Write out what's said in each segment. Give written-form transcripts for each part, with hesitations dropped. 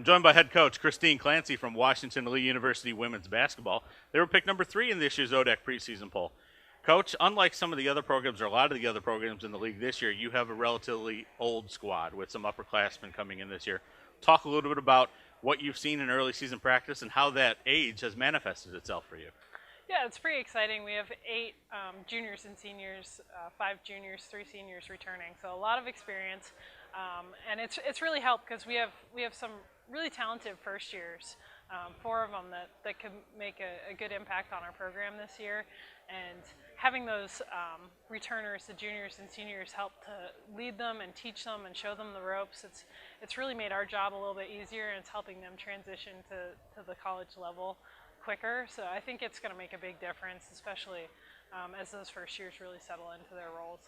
I'm joined by head coach Christine Clancy from Washington Lee University women's basketball. They were picked number 3 in this year's ODAC preseason poll. Coach, unlike some of the other programs or a lot of the other programs in the league this year, you have a relatively old squad with some upperclassmen coming in this year. Talk a little bit about what you've seen in early season practice and how that age has manifested itself for you. Yeah, it's pretty exciting. We have 8 juniors and seniors, 5 juniors, 3 seniors returning, so a lot of experience, and it's really helped because we have some really talented first years, 4 of them that could make a good impact on our program this year, and having those returners, the juniors and seniors, help to lead them and teach them and show them the ropes. It's really made our job a little bit easier, and it's helping them transition to the college level quicker. So I think it's going to make a big difference, especially as those first years really settle into their roles.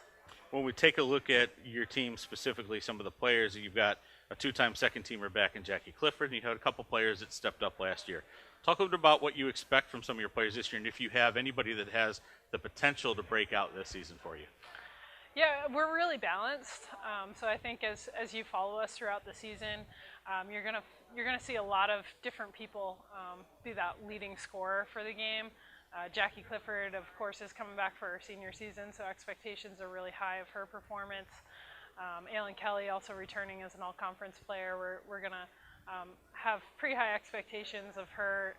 When we take a look at your team specifically, some of the players, you've got a 2-time second teamer back in Jackie Clifford, and you had a couple players that stepped up last year. Talk a little bit about what you expect from some of your players this year, and if you have anybody that has the potential to break out this season for you. Yeah, we're really balanced. So I think as you follow us throughout the season, you're gonna see a lot of different people be that leading scorer for the game. Jackie Clifford, of course, is coming back for her senior season, so expectations are really high of her performance. Aylin Kelly also returning as an all-conference player. We're gonna have pretty high expectations of her,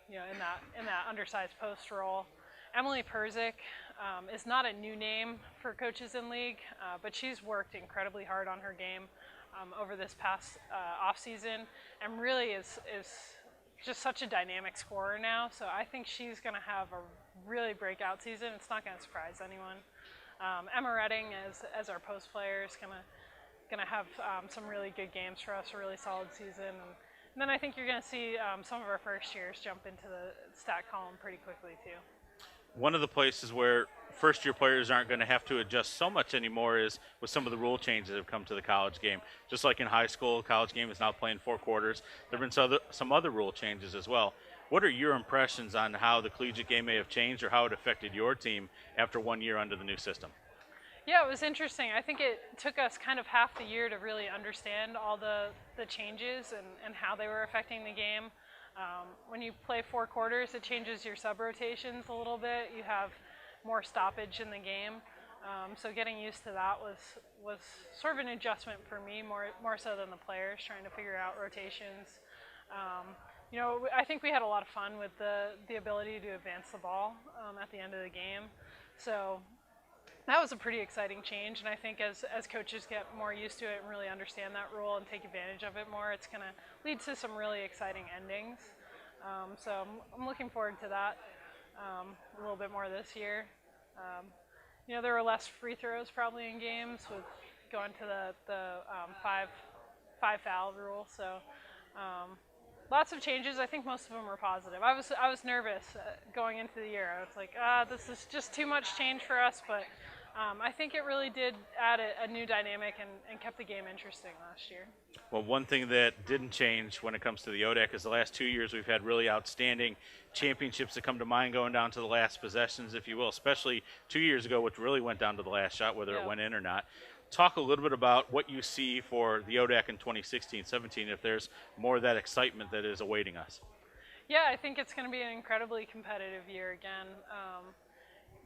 in that undersized post role. Emily Perzik is not a new name for coaches in league, but she's worked incredibly hard on her game over this past off season, and really is just such a dynamic scorer now. So I think she's going to have a really breakout season. It's not going to surprise anyone. Emma Redding as our post player is gonna have some really good games for us, a really solid season. And then I think you're going to see some of our first years jump into the stat column pretty quickly too. One of the places where first-year players aren't going to have to adjust so much anymore is with some of the rule changes that have come to the college game. Just like in high school, college game is now playing 4 quarters. There have been some other rule changes as well. What are your impressions on how the collegiate game may have changed or how it affected your team after 1 year under the new system? Yeah, it was interesting. I think it took us kind of half the year to really understand all the changes and how they were affecting the game. When you play 4 quarters, it changes your sub-rotations a little bit. You have more stoppage in the game. So getting used to that was sort of an adjustment for me, more so than the players, trying to figure out rotations. I think we had a lot of fun with the ability to advance the ball at the end of the game. So that was a pretty exciting change, and I think as coaches get more used to it and really understand that rule and take advantage of it more, it's going to lead to some really exciting endings. So I'm looking forward to that a little bit more this year. There were less free throws probably in games with going to the 5 foul rule. So lots of changes. I think most of them were positive. I was nervous going into the year. I was like, this is just too much change for us, but I think it really did add a new dynamic and kept the game interesting last year. Well, one thing that didn't change when it comes to the ODAC is the last 2 years we've had really outstanding championships that come to mind going down to the last possessions, if you will, especially 2 years ago, which really went down to the last shot, whether it went in or not. Talk a little bit about what you see for the ODAC in 2016-17, if there's more of that excitement that is awaiting us. Yeah, I think it's going to be an incredibly competitive year again.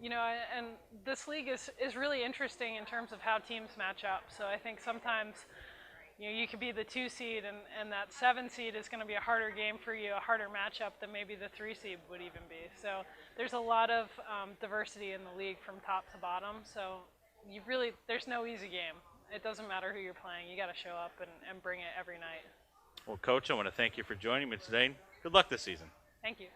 And this league is really interesting in terms of how teams match up. So I think sometimes you could be the 2 seed and that 7 seed is going to be a harder game for you, a harder matchup than maybe the 3 seed would even be. So there's a lot of diversity in the league from top to bottom. So there's no easy game. It doesn't matter who you're playing. You got to show up and bring it every night. Well, Coach, I want to thank you for joining me today. Good luck this season. Thank you.